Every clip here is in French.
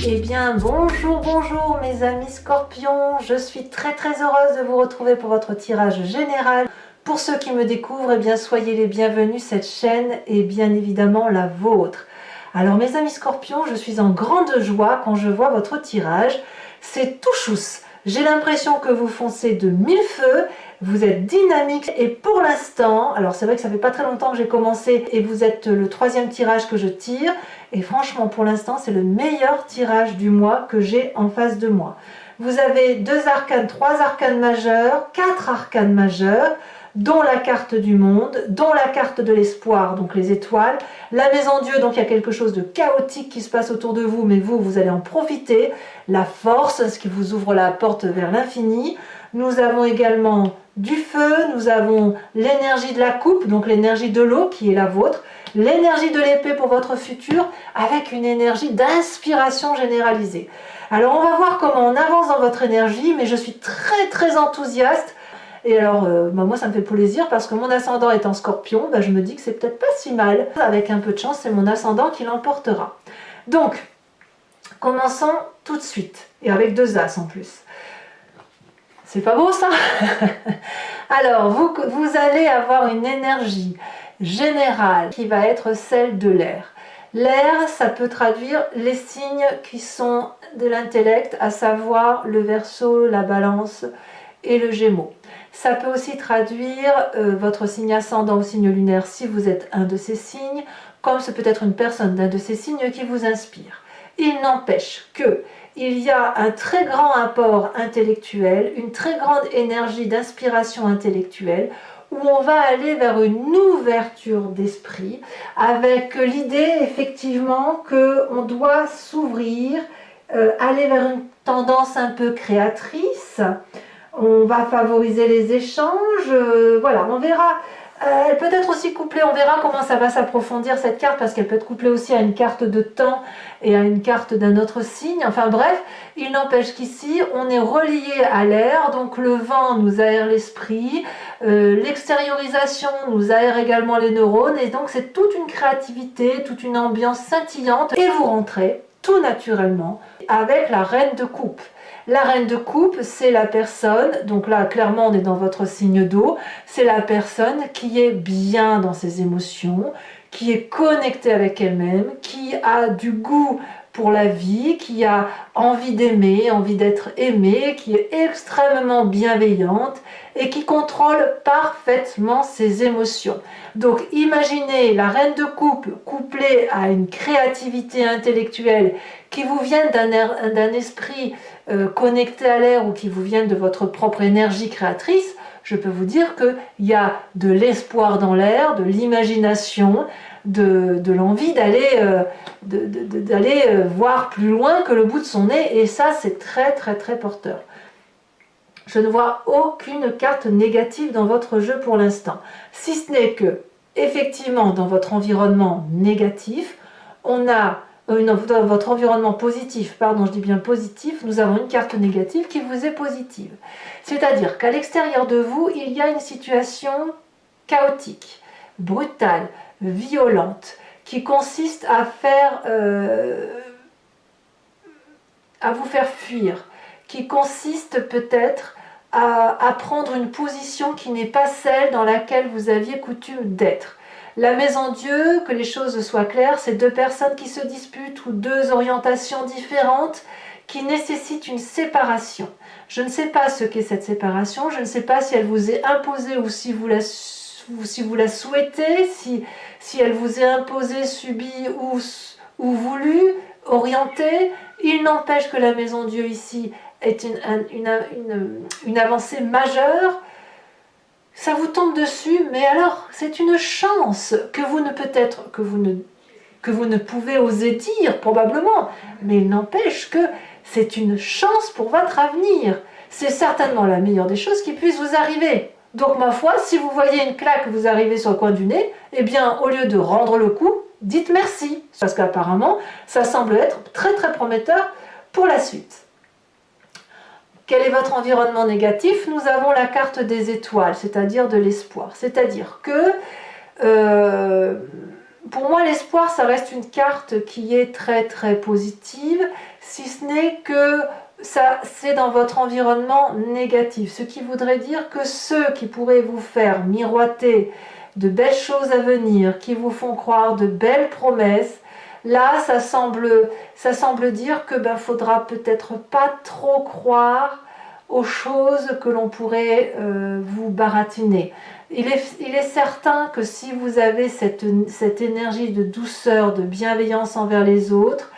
Eh bien bonjour mes amis scorpions, je suis très heureuse de vous retrouver pour votre tirage général. Pour ceux qui me découvrent, eh bien soyez les bienvenus, cette chaîne est bien évidemment la vôtre. Alors mes amis scorpions, je suis en grande joie quand je vois votre tirage, c'est tout chousse. J'ai l'impression que vous foncez de mille feux, vous êtes dynamique et pour l'instant, alors c'est vrai que ça fait pas très longtemps que j'ai commencé et vous êtes le troisième tirage que je tire et franchement pour l'instant c'est le meilleur tirage du mois que j'ai en face de moi. Vous avez 2 arcanes, 3 arcanes majeurs, 4 arcanes majeurs, dont la carte du monde, dont la carte de l'espoir, donc les étoiles, la maison Dieu, donc il y a quelque chose de chaotique qui se passe autour de vous, mais vous allez en profiter, la force, ce qui vous ouvre la porte vers l'infini. Nous avons également du feu, nous avons l'énergie de la coupe, donc l'énergie de l'eau qui est la vôtre, l'énergie de l'épée pour votre futur, avec une énergie d'inspiration généralisée. Alors on va voir comment on avance dans votre énergie, mais je suis très enthousiaste. Et alors, moi ça me fait plaisir parce que mon ascendant est en scorpion, je me dis que c'est peut-être pas si mal. Avec un peu de chance, c'est mon ascendant qui l'emportera. Donc, commençons tout de suite, et avec 2 as en plus. C'est pas beau ça? Alors, vous allez avoir une énergie générale qui va être celle de l'air. L'air, ça peut traduire les signes qui sont de l'intellect, à savoir le Verseau, la Balance et le Gémeaux. Ça peut aussi traduire votre signe ascendant ou signe lunaire si vous êtes un de ces signes, comme ce peut être une personne d'un de ces signes qui vous inspire. Il n'empêche que il y a un très grand apport intellectuel, une très grande énergie d'inspiration intellectuelle, où on va aller vers une ouverture d'esprit, avec l'idée effectivement qu'on doit s'ouvrir, aller vers une tendance un peu créatrice. On va favoriser les échanges, voilà, on verra. Elle peut être aussi couplée, on verra comment ça va s'approfondir cette carte, parce qu'elle peut être couplée aussi à une carte de temps et à une carte d'un autre signe. Enfin bref, il n'empêche qu'ici, on est relié à l'air, donc le vent nous aère l'esprit, l'extériorisation nous aère également les neurones, et donc c'est toute une créativité, toute une ambiance scintillante, et vous rentrez tout naturellement avec la reine de coupe. La reine de coupe, c'est la personne, donc là clairement on est dans votre signe d'eau, c'est la personne qui est bien dans ses émotions, qui est connectée avec elle-même, qui a du goût pour la vie, qui a envie d'aimer, envie d'être aimée, qui est extrêmement bienveillante et qui contrôle parfaitement ses émotions. Donc imaginez la reine de coupe couplée à une créativité intellectuelle qui vous vient d'un esprit connecté à l'air ou qui vous vient de votre propre énergie créatrice. Je peux vous dire qu'il y a de l'espoir dans l'air, de l'imagination, de l'envie d'aller voir plus loin que le bout de son nez, et ça c'est très porteur. Je ne vois aucune carte négative dans votre jeu pour l'instant, si ce n'est que, effectivement, dans votre environnement négatif, on a dans votre environnement positif, pardon, je dis bien positif, nous avons une carte négative qui vous est positive. C'est-à-dire qu'à l'extérieur de vous, il y a une situation chaotique, brutale, violente, qui consiste à vous faire fuir, qui consiste peut-être à prendre une position qui n'est pas celle dans laquelle vous aviez coutume d'être. La maison Dieu, que les choses soient claires, c'est 2 personnes qui se disputent ou 2 orientations différentes qui nécessitent une séparation. Je ne sais pas ce qu'est cette séparation, je ne sais pas si elle vous est imposée ou si vous la souhaitez, si elle vous est imposée, subie ou voulue, orientée. Il n'empêche que la maison Dieu ici est une avancée majeure. Ça vous tombe dessus, mais alors c'est une chance que vous ne pouvez oser dire probablement, mais il n'empêche que c'est une chance pour votre avenir. C'est certainement la meilleure des choses qui puisse vous arriver. Donc ma foi, si vous voyez une claque vous arriver sur le coin du nez, eh bien au lieu de rendre le coup, dites merci, parce qu'apparemment ça semble être très prometteur pour la suite. Quel est votre environnement négatif? Nous avons la carte des étoiles, c'est-à-dire de l'espoir. C'est-à-dire que, pour moi, l'espoir, ça reste une carte qui est très positive. si ce n'est que ça, c'est dans votre environnement négatif, ce qui voudrait dire que ceux qui pourraient vous faire miroiter de belles choses à venir, qui vous font croire de belles promesses, là ça semble dire que faudra peut-être pas trop croire aux choses que l'on pourrait vous baratiner. Il est certain que si vous avez cette énergie de douceur, de bienveillance envers les autres,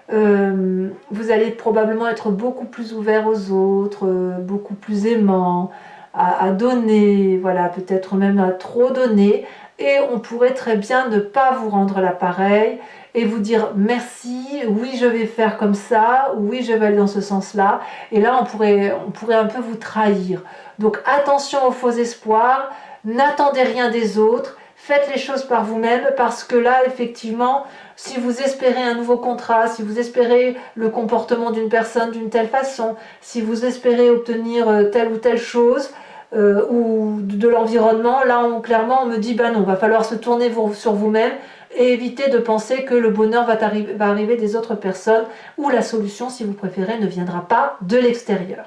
vous allez probablement être beaucoup plus ouvert aux autres, beaucoup plus aimant, à donner, voilà, peut-être même à trop donner, et on pourrait très bien ne pas vous rendre l'appareil et vous dire merci, oui je vais faire comme ça, oui je vais aller dans ce sens-là, et là on pourrait un peu vous trahir. Donc attention aux faux espoirs, n'attendez rien des autres, faites les choses par vous-même, parce que là effectivement, si vous espérez un nouveau contrat, si vous espérez le comportement d'une personne d'une telle façon, si vous espérez obtenir telle ou telle chose, ou de l'environnement, là clairement on me dit non, va falloir se tourner sur vous-même et éviter de penser que le bonheur va arriver des autres personnes, ou la solution, si vous préférez, ne viendra pas de l'extérieur.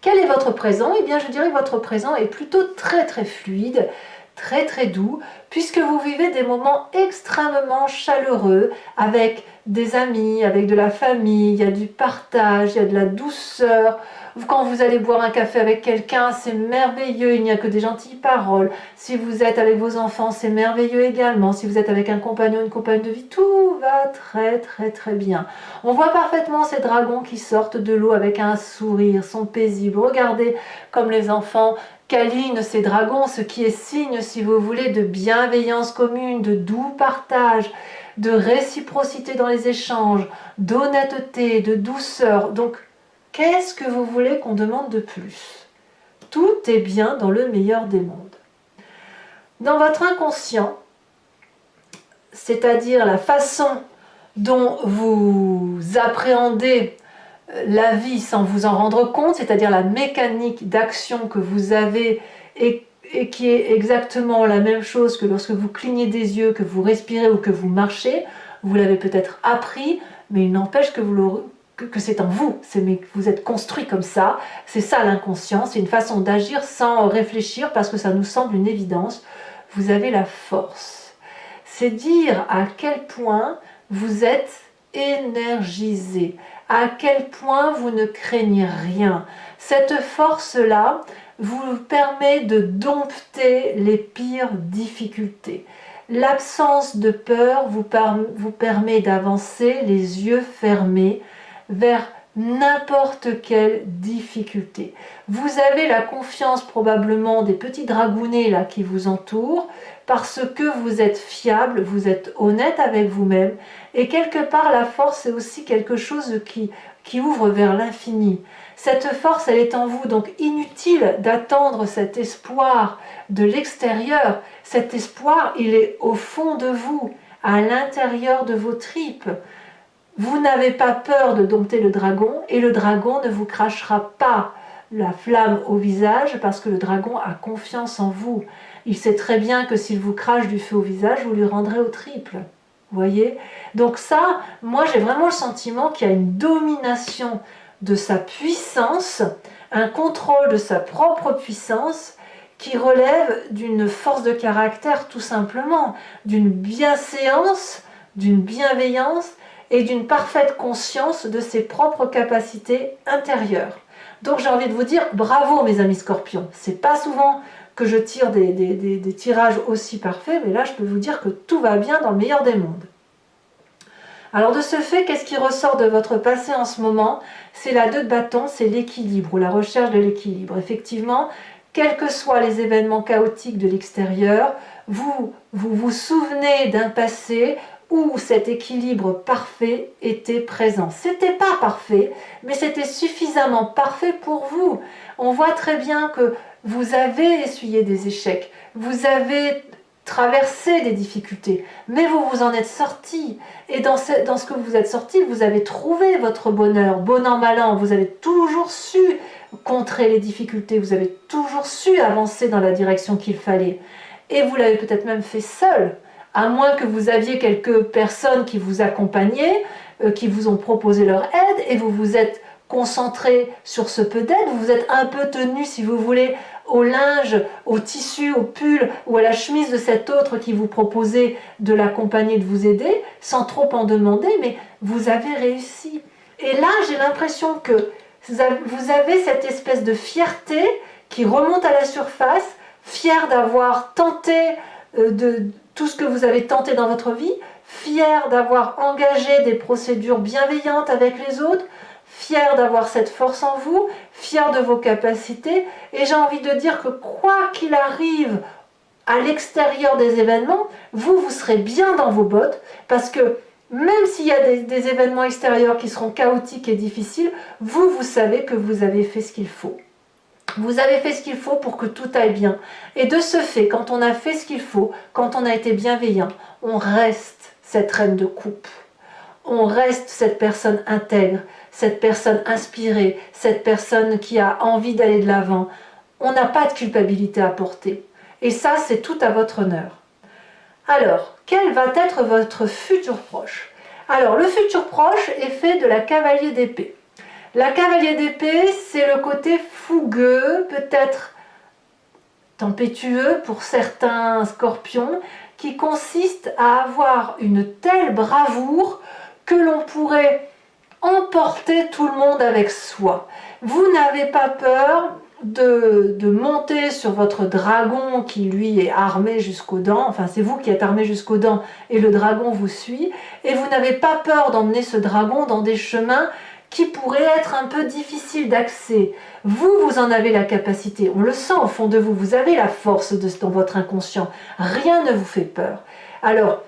Quel est votre présent? Eh bien je dirais que votre présent est plutôt très très fluide, très très doux, puisque vous vivez des moments extrêmement chaleureux avec des amis, avec de la famille, il y a du partage, il y a de la douceur. Quand vous allez boire un café avec quelqu'un, c'est merveilleux, il n'y a que des gentilles paroles. Si vous êtes avec vos enfants, c'est merveilleux également. Si vous êtes avec un compagnon, une compagne de vie, tout va très très très bien. On voit parfaitement ces dragons qui sortent de l'eau avec un sourire, sont paisibles. Regardez comme les enfants câlinent ces dragons, ce qui est signe, si vous voulez, de bienveillance commune, de doux partage, de réciprocité dans les échanges, d'honnêteté, de douceur. Donc, qu'est-ce que vous voulez qu'on demande de plus? Tout est bien dans le meilleur des mondes. Dans votre inconscient, c'est-à-dire la façon dont vous appréhendez la vie sans vous en rendre compte, c'est-à-dire la mécanique d'action que vous avez et qui est exactement la même chose que lorsque vous clignez des yeux, que vous respirez ou que vous marchez, vous l'avez peut-être appris, mais il n'empêche que c'est en vous, vous êtes construit comme ça, c'est ça l'inconscient, c'est une façon d'agir sans réfléchir parce que ça nous semble une évidence. Vous avez la force. C'est dire à quel point vous êtes énergisé, à quel point vous ne craignez rien. Cette force-là vous permet de dompter les pires difficultés. L'absence de peur vous permet d'avancer les yeux fermés vers n'importe quelle difficulté. Vous avez la confiance probablement des petits dragounets là qui vous entourent parce que vous êtes fiable, vous êtes honnête avec vous-même, et quelque part la force est aussi quelque chose qui ouvre vers l'infini. Cette force, elle est en vous, donc inutile d'attendre cet espoir de l'extérieur. Cet espoir, il est au fond de vous, à l'intérieur de vos tripes. Vous n'avez pas peur de dompter le dragon, et le dragon ne vous crachera pas la flamme au visage parce que le dragon a confiance en vous. Il sait très bien que s'il vous crache du feu au visage, vous lui rendrez au triple. Vous voyez? Donc ça, moi j'ai vraiment le sentiment qu'il y a une domination de sa puissance, un contrôle de sa propre puissance qui relève d'une force de caractère tout simplement, d'une bienséance, d'une bienveillance et d'une parfaite conscience de ses propres capacités intérieures. Donc j'ai envie de vous dire bravo mes amis scorpions. C'est pas souvent que je tire des tirages aussi parfaits, mais là je peux vous dire que tout va bien dans le meilleur des mondes. Alors de ce fait, qu'est-ce qui ressort de votre passé en ce moment? C'est la 2 de bâton, c'est l'équilibre ou la recherche de l'équilibre. Effectivement, quels que soient les événements chaotiques de l'extérieur, vous vous souvenez d'un passé où cet équilibre parfait était présent. C'était pas parfait, mais c'était suffisamment parfait pour vous. On voit très bien que vous avez essuyé des échecs, vous avez traversé des difficultés, mais vous vous en êtes sorti. Et dans ce que vous êtes sorti, vous avez trouvé votre bonheur, bon an, mal an. Vous avez toujours su contrer les difficultés, vous avez toujours su avancer dans la direction qu'il fallait. Et vous l'avez peut-être même fait seul, à moins que vous aviez quelques personnes qui vous accompagnaient, qui vous ont proposé leur aide et vous vous êtes concentré sur ce peu d'aide, vous vous êtes un peu tenu, si vous voulez, au linge, au tissu, au pull ou à la chemise de cet autre qui vous proposait de l'accompagner, de vous aider, sans trop en demander, mais vous avez réussi. Et là, j'ai l'impression que vous avez cette espèce de fierté qui remonte à la surface, fier d'avoir tenté de tout ce que vous avez tenté dans votre vie, fier d'avoir engagé des procédures bienveillantes avec les autres, fier d'avoir cette force en vous, fier de vos capacités, et j'ai envie de dire que quoi qu'il arrive à l'extérieur des événements, vous serez bien dans vos bottes, parce que même s'il y a des événements extérieurs qui seront chaotiques et difficiles, vous savez que vous avez fait ce qu'il faut. Vous avez fait ce qu'il faut pour que tout aille bien. Et de ce fait, quand on a fait ce qu'il faut, quand on a été bienveillant, on reste cette reine de coupe. On reste cette personne intègre, cette personne inspirée, cette personne qui a envie d'aller de l'avant. On n'a pas de culpabilité à porter. Et ça, c'est tout à votre honneur. Alors, quel va être votre futur proche? Alors, le futur proche est fait de la cavalier d'épée. La cavalier d'épée, c'est le côté fougueux, peut-être tempétueux pour certains scorpions, qui consiste à avoir une telle bravoure que l'on pourrait emporter tout le monde avec soi. Vous n'avez pas peur de monter sur votre dragon qui lui est armé jusqu'aux dents, enfin c'est vous qui êtes armé jusqu'aux dents et le dragon vous suit, et vous n'avez pas peur d'emmener ce dragon dans des chemins qui pourraient être un peu difficiles d'accès. Vous en avez la capacité, on le sent au fond de vous, vous avez la force dans votre inconscient, rien ne vous fait peur. Alors,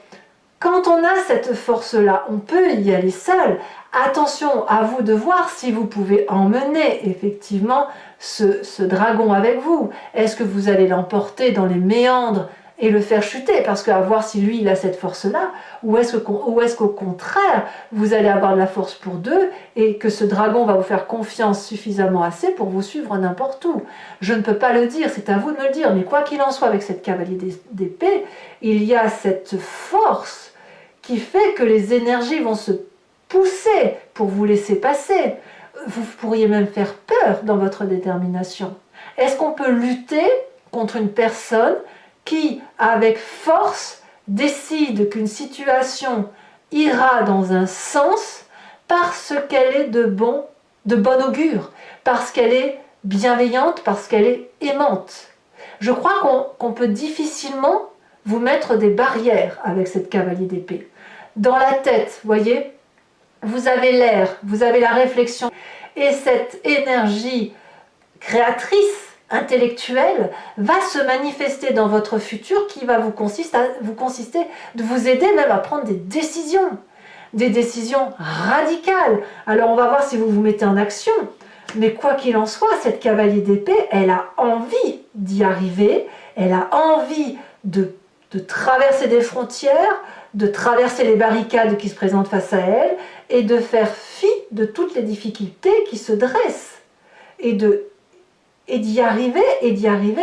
quand on a cette force-là, on peut y aller seul. Attention, à vous de voir si vous pouvez emmener effectivement ce dragon avec vous. Est-ce que vous allez l'emporter dans les méandres et le faire chuter, parce qu'à voir si lui il a cette force-là, ou est-ce qu'au contraire, vous allez avoir de la force pour deux, et que ce dragon va vous faire confiance suffisamment assez pour vous suivre n'importe où. Je ne peux pas le dire, c'est à vous de me le dire, mais quoi qu'il en soit, avec cette cavalier d'épée, il y a cette force qui fait que les énergies vont se pousser pour vous laisser passer. Vous pourriez même faire peur dans votre détermination. Est-ce qu'on peut lutter contre une personne qui, avec force, décide qu'une situation ira dans un sens parce qu'elle est de bon augure, parce qu'elle est bienveillante, parce qu'elle est aimante? Je crois qu'on peut difficilement vous mettre des barrières avec cette cavalier d'épée. Dans la tête, voyez, vous avez l'air, vous avez la réflexion, et cette énergie créatrice, intellectuelle, va se manifester dans votre futur qui va vous consister de vous aider même à prendre des décisions radicales. Alors on va voir si vous vous mettez en action, mais quoi qu'il en soit, cette cavalier d'épée, elle a envie d'y arriver, elle a envie de traverser des frontières, de traverser les barricades qui se présentent face à elle, et de faire fi de toutes les difficultés qui se dressent, et d'y arriver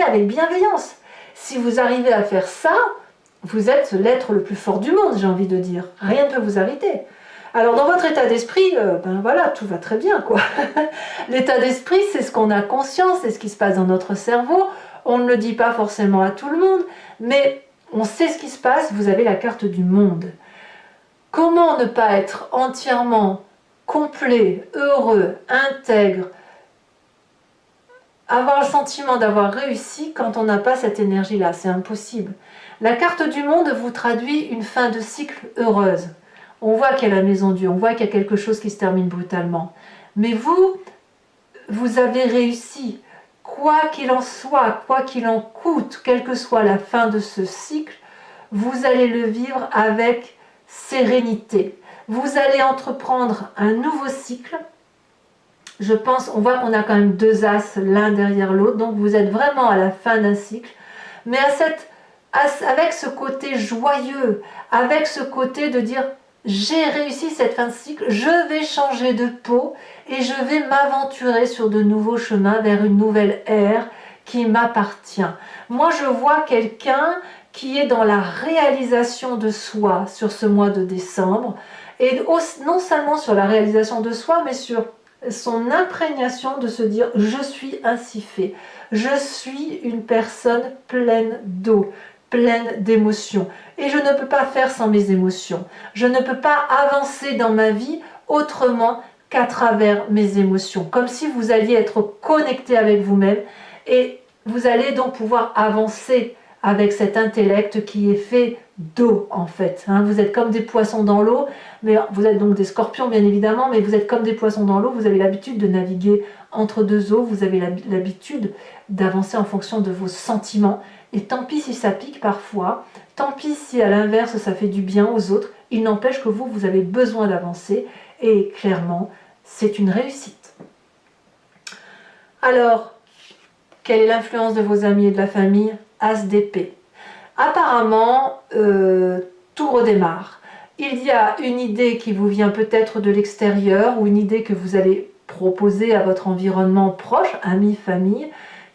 avec bienveillance. Si vous arrivez à faire ça, vous êtes l'être le plus fort du monde, j'ai envie de dire. Rien ne peut vous arrêter. Alors dans votre état d'esprit, ben voilà, tout va très bien, quoi. L'état d'esprit, c'est ce qu'on a conscience, c'est ce qui se passe dans notre cerveau. On ne le dit pas forcément à tout le monde, mais on sait ce qui se passe, vous avez la carte du monde. Comment ne pas être entièrement complet, heureux, intègre, avoir le sentiment d'avoir réussi quand on n'a pas cette énergie-là? C'est impossible. La carte du monde vous traduit une fin de cycle heureuse. On voit qu'il y a la maison Dieu, on voit qu'il y a quelque chose qui se termine brutalement. Mais vous avez réussi. Quoi qu'il en soit, quoi qu'il en coûte, quelle que soit la fin de ce cycle, vous allez le vivre avec sérénité. Vous allez entreprendre un nouveau cycle. Je pense, on voit qu'on a quand même deux as l'un derrière l'autre, donc vous êtes vraiment à la fin d'un cycle, mais avec ce côté joyeux, avec ce côté de dire j'ai réussi cette fin de cycle, je vais changer de peau et je vais m'aventurer sur de nouveaux chemins vers une nouvelle ère qui m'appartient. Moi je vois quelqu'un qui est dans la réalisation de soi sur ce mois de décembre, Et non seulement sur la réalisation de soi, mais sur son imprégnation de se dire « je suis ainsi fait ». Je suis une personne pleine d'eau, pleine d'émotions. Et je ne peux pas faire sans mes émotions. Je ne peux pas avancer dans ma vie autrement qu'à travers mes émotions. Comme si vous alliez être connecté avec vous-même et vous allez donc pouvoir avancer avec cet intellect qui est fait d'eau en fait. Vous êtes comme des poissons dans l'eau, mais vous êtes donc des scorpions bien évidemment, mais vous êtes comme des poissons dans l'eau, vous avez l'habitude de naviguer entre deux eaux, vous avez l'habitude d'avancer en fonction de vos sentiments, et tant pis si ça pique parfois, tant pis si à l'inverse ça fait du bien aux autres, il n'empêche que vous avez besoin d'avancer, et clairement, c'est une réussite. Alors, quelle est l'influence de vos amis et de la famille? As d'épée. Apparemment, tout redémarre. Il y a une idée qui vous vient peut-être de l'extérieur ou une idée que vous allez proposer à votre environnement proche, amis, famille,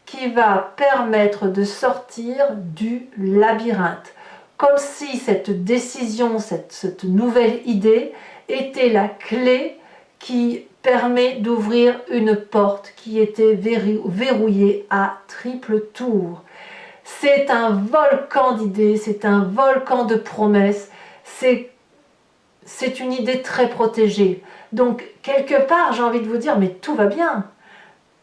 qui va permettre de sortir du labyrinthe. Comme si cette décision, cette nouvelle idée était la clé qui permet d'ouvrir une porte qui était verrouillée à triple tour. C'est un volcan d'idées, c'est un volcan de promesses, c'est une idée très protégée. Donc, quelque part, j'ai envie de vous dire, mais tout va bien.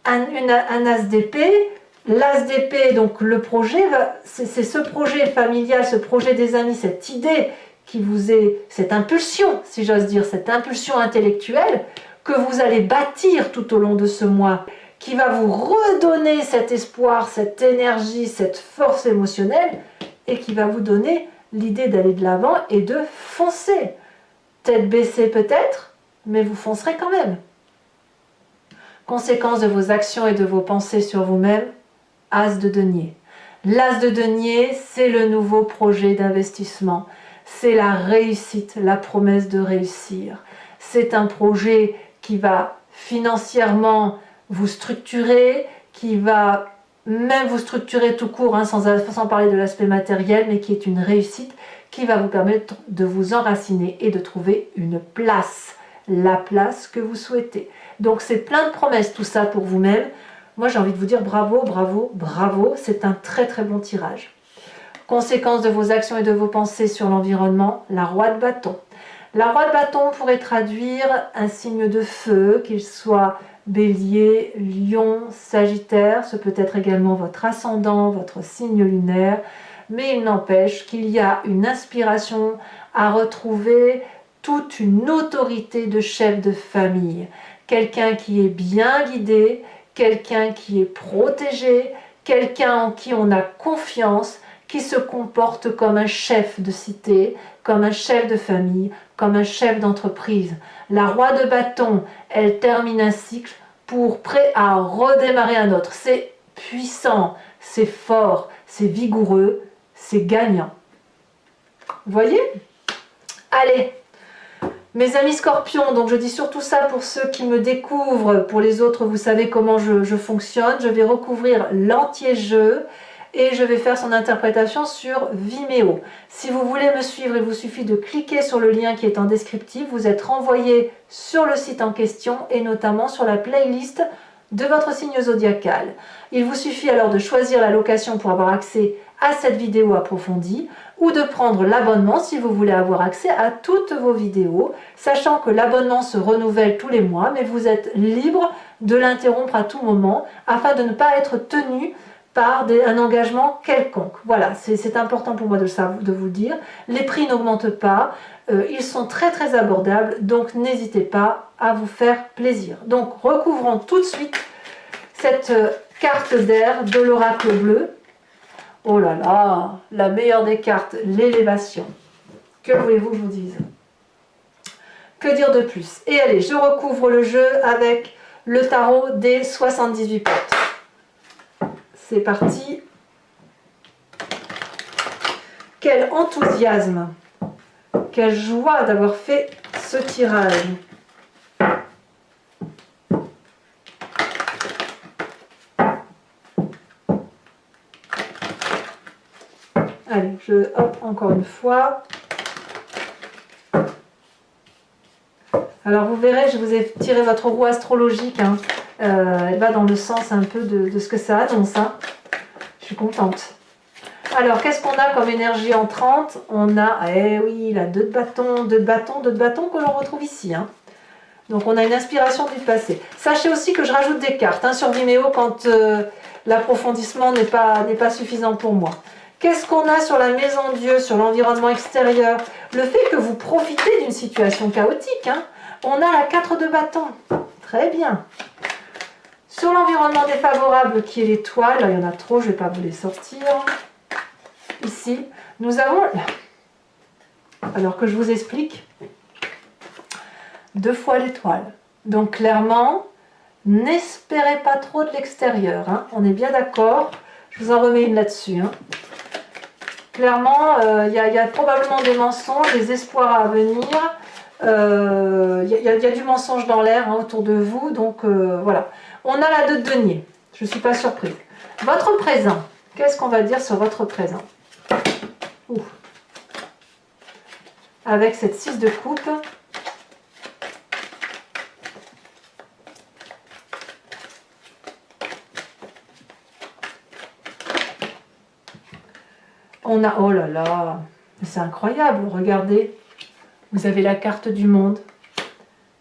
Un as d'épée, l'as d'épée, donc le projet, c'est ce projet familial, ce projet des amis, cette idée qui vous est, cette impulsion, si j'ose dire, cette impulsion intellectuelle que vous allez bâtir tout au long de ce mois, qui va vous redonner cet espoir, cette énergie, cette force émotionnelle, et qui va vous donner l'idée d'aller de l'avant et de foncer. Tête baissée peut-être, mais vous foncerez quand même. Conséquence de vos actions et de vos pensées sur vous-même, as de denier. L'as de denier, c'est le nouveau projet d'investissement. C'est la réussite, la promesse de réussir. C'est un projet qui va financièrement vous structurer, qui va même vous structurer tout court, sans parler de l'aspect matériel, mais qui est une réussite qui va vous permettre de vous enraciner et de trouver une place, la place que vous souhaitez. Donc c'est plein de promesses tout ça pour vous-même. Moi j'ai envie de vous dire bravo, bravo, bravo, c'est un très très bon tirage. Conséquence de vos actions et de vos pensées sur l'environnement, la roi de bâton. La roi de bâton pourrait traduire un signe de feu, qu'il soit Bélier, Lion, Sagittaire, ce peut être également votre ascendant, votre signe lunaire, mais il n'empêche qu'il y a une inspiration à retrouver toute une autorité de chef de famille, quelqu'un qui est bien guidé, quelqu'un qui est protégé, quelqu'un en qui on a confiance, qui se comporte comme un chef de cité, comme un chef de famille, comme un chef d'entreprise. La roi de bâton, elle termine un cycle pour prêt à redémarrer un autre. C'est puissant, c'est fort, c'est vigoureux, c'est gagnant. Vous voyez? Allez, mes amis scorpions, donc je dis surtout ça pour ceux qui me découvrent, pour les autres vous savez comment je fonctionne. Je vais recouvrir l'entier jeu et je vais faire son interprétation sur Vimeo. Si vous voulez me suivre, il vous suffit de cliquer sur le lien qui est en descriptif. Vous êtes renvoyé sur le site en question et notamment sur la playlist de votre signe zodiacal. Il vous suffit alors de choisir la location pour avoir accès à cette vidéo approfondie ou de prendre l'abonnement si vous voulez avoir accès à toutes vos vidéos, sachant que l'abonnement se renouvelle tous les mois, mais vous êtes libre de l'interrompre à tout moment afin de ne pas être tenu par un engagement quelconque. Voilà, c'est important pour moi de vous le dire. Les prix n'augmentent pas, ils sont très très abordables, donc n'hésitez pas à vous faire plaisir. Donc recouvrons tout de suite cette carte d'air de l'oracle bleu. Oh là là, la meilleure des cartes, l'élévation. Que voulez-vous que je vous dise? Que dire de plus? Et allez, je recouvre le jeu avec le tarot des 78 portes. C'est parti. Quel enthousiasme, quelle joie d'avoir fait ce tirage. Allez, hop, encore une fois. Alors vous verrez, je vous ai tiré votre roue astrologique. Hein. Elle va dans le sens un peu de ce que ça annonce. Hein. Je suis contente. Alors, qu'est-ce qu'on a comme énergie entrante? On a, eh oui, la 2 de bâton, 2 de bâton, 2 de bâton que l'on retrouve ici. Hein. Donc, on a une inspiration du passé. Sachez aussi que je rajoute des cartes hein, sur Vimeo quand l'approfondissement n'est pas suffisant pour moi. Qu'est-ce qu'on a sur la maison Dieu, sur l'environnement extérieur? Le fait que vous profitez d'une situation chaotique. Hein. On a la 4 de bâton. Très bien. Sur l'environnement défavorable qui est l'étoile, il y en a trop, je ne vais pas vous les sortir. Ici, nous avons, alors que je vous explique, 2 fois l'étoile. Donc clairement, n'espérez pas trop de l'extérieur. Hein. On est bien d'accord. Je vous en remets une là-dessus. Hein. Clairement, il y a probablement des mensonges, des espoirs à venir. Il y a du mensonge dans l'air hein, autour de vous. Donc voilà. On a la 2 de denier. Je ne suis pas surprise. Votre présent. Qu'est-ce qu'on va dire sur votre présent? Ouh. Avec cette 6 de coupe. On a, oh là là, c'est incroyable, regardez, vous avez la carte du monde.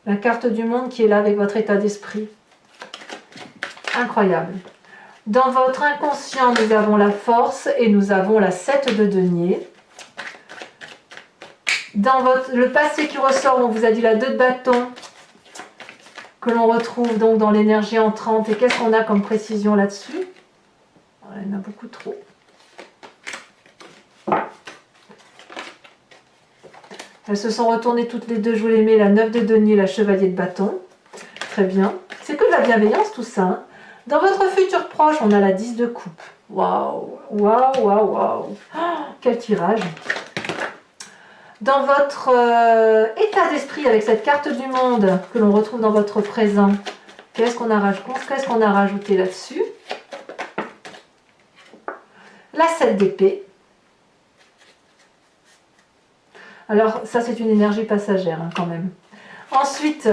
La carte du monde qui est là avec votre état d'esprit. Incroyable. Dans votre inconscient, nous avons la force et nous avons la 7 de denier. Dans le passé qui ressort, on vous a dit la 2 de bâton, que l'on retrouve donc dans l'énergie entrante. Et qu'est-ce qu'on a comme précision là-dessus? Il y en a beaucoup trop. Elles se sont retournées toutes les deux, je vous les mets, la 9 de denier, la chevalier de bâton. Très bien. C'est que de la bienveillance tout ça. Hein. Dans votre futur proche, on a la 10 de coupe. Waouh, waouh, waouh, waouh. Oh, quel tirage. Dans votre état d'esprit, avec cette carte du monde que l'on retrouve dans votre présent, qu'est-ce qu'on a rajouté là-dessus? La 7 d'épée. Alors, ça, c'est une énergie passagère, hein, quand même. Ensuite,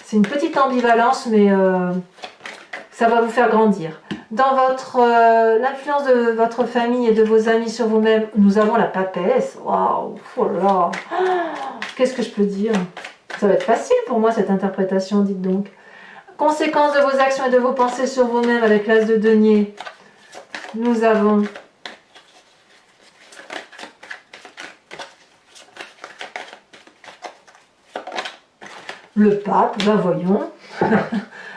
c'est une petite ambivalence, mais ça va vous faire grandir. Dans l'influence de votre famille et de vos amis sur vous-même, nous avons la papesse. Waouh, oh là là. Qu'est-ce que je peux dire? Ça va être facile pour moi, cette interprétation, dites donc. Conséquence de vos actions et de vos pensées sur vous-même avec l'as de denier. Nous avons... le pape, ben voyons,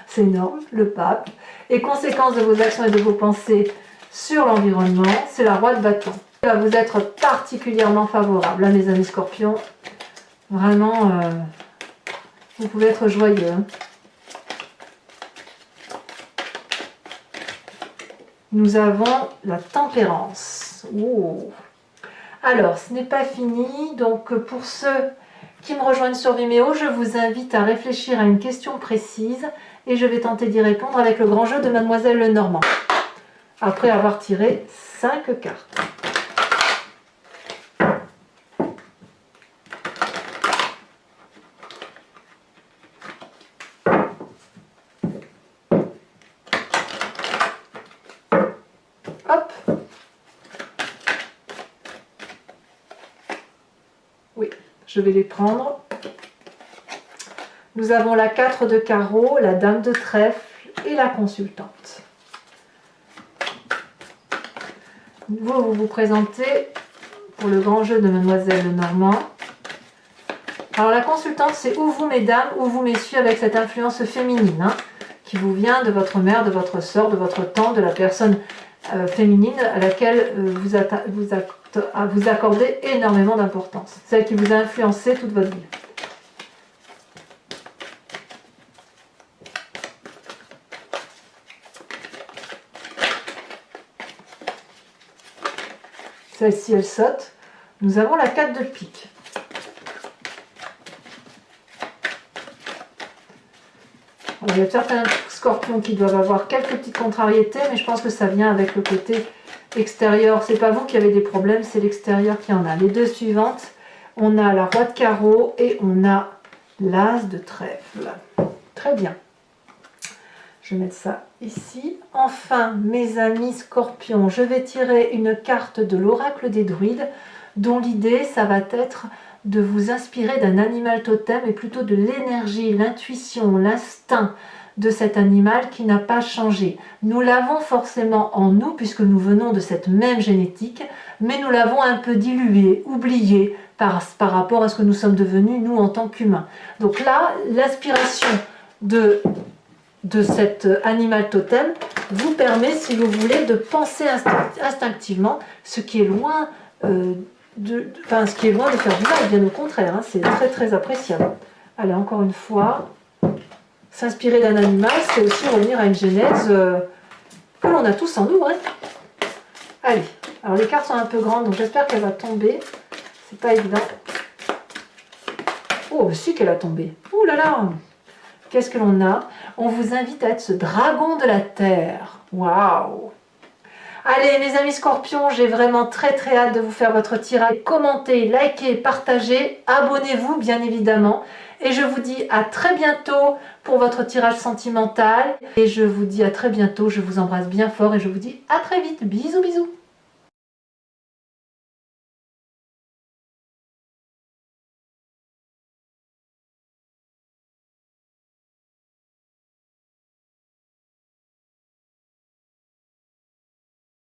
c'est énorme, le pape. Et conséquence de vos actions et de vos pensées sur l'environnement, c'est la roi de bâton. Ça va vous être particulièrement favorable, hein, mes amis scorpions. Vraiment, vous pouvez être joyeux. Hein. Nous avons la tempérance. Oh. Alors, ce n'est pas fini, donc pour ceux qui me rejoignent sur Vimeo, je vous invite à réfléchir à une question précise et je vais tenter d'y répondre avec le grand jeu de Mademoiselle Lenormand, après avoir tiré 5 cartes. Hop. Oui. Je vais les prendre. Nous avons la 4 de carreau, la dame de trèfle et la consultante. Vous vous présentez pour le grand jeu de Mademoiselle Lenormand. Alors la consultante, c'est ou vous mesdames ou vous messieurs avec cette influence féminine hein, qui vous vient de votre mère, de votre soeur, de votre tante, de la personne féminine à laquelle vous accordez énormément d'importance. Celle qui vous a influencé toute votre vie. Celle-ci, elle saute. Nous avons la 4 de pique. Alors, il y a certains scorpions qui doivent avoir quelques petites contrariétés, mais je pense que ça vient avec le côté extérieur. C'est pas vous qui avez des problèmes, c'est l'extérieur qui en a. Les deux suivantes, on a la roi de carreau et on a l'as de trèfle. Très bien. Je vais mettre ça ici. Enfin, mes amis scorpions, je vais tirer une carte de l'oracle des druides, dont l'idée, ça va être de vous inspirer d'un animal totem, et plutôt de l'énergie, l'intuition, l'instinct de cet animal qui n'a pas changé. Nous l'avons forcément en nous, puisque nous venons de cette même génétique, mais nous l'avons un peu dilué, oublié, par rapport à ce que nous sommes devenus, nous, en tant qu'humains. Donc là, l'inspiration de cet animal totem vous permet, si vous voulez, de penser instinctivement, ce qui est loin de faire du mal, bien au contraire, hein, c'est très très appréciable. Allez, encore une fois, s'inspirer d'un animal, c'est aussi revenir à une genèse que l'on a tous en nous. Hein. Allez, alors les cartes sont un peu grandes, donc j'espère qu'elle va tomber. C'est pas évident. Oh, si qu'elle a tombé. Ouh là là! Qu'est-ce que l'on a? On vous invite à être ce dragon de la terre. Waouh! Allez, mes amis scorpions, j'ai vraiment très très hâte de vous faire votre tirage. Commentez, likez, partagez, abonnez-vous bien évidemment. Et je vous dis à très bientôt pour votre tirage sentimental. Et je vous dis à très bientôt, je vous embrasse bien fort et je vous dis à très vite. Bisous bisous!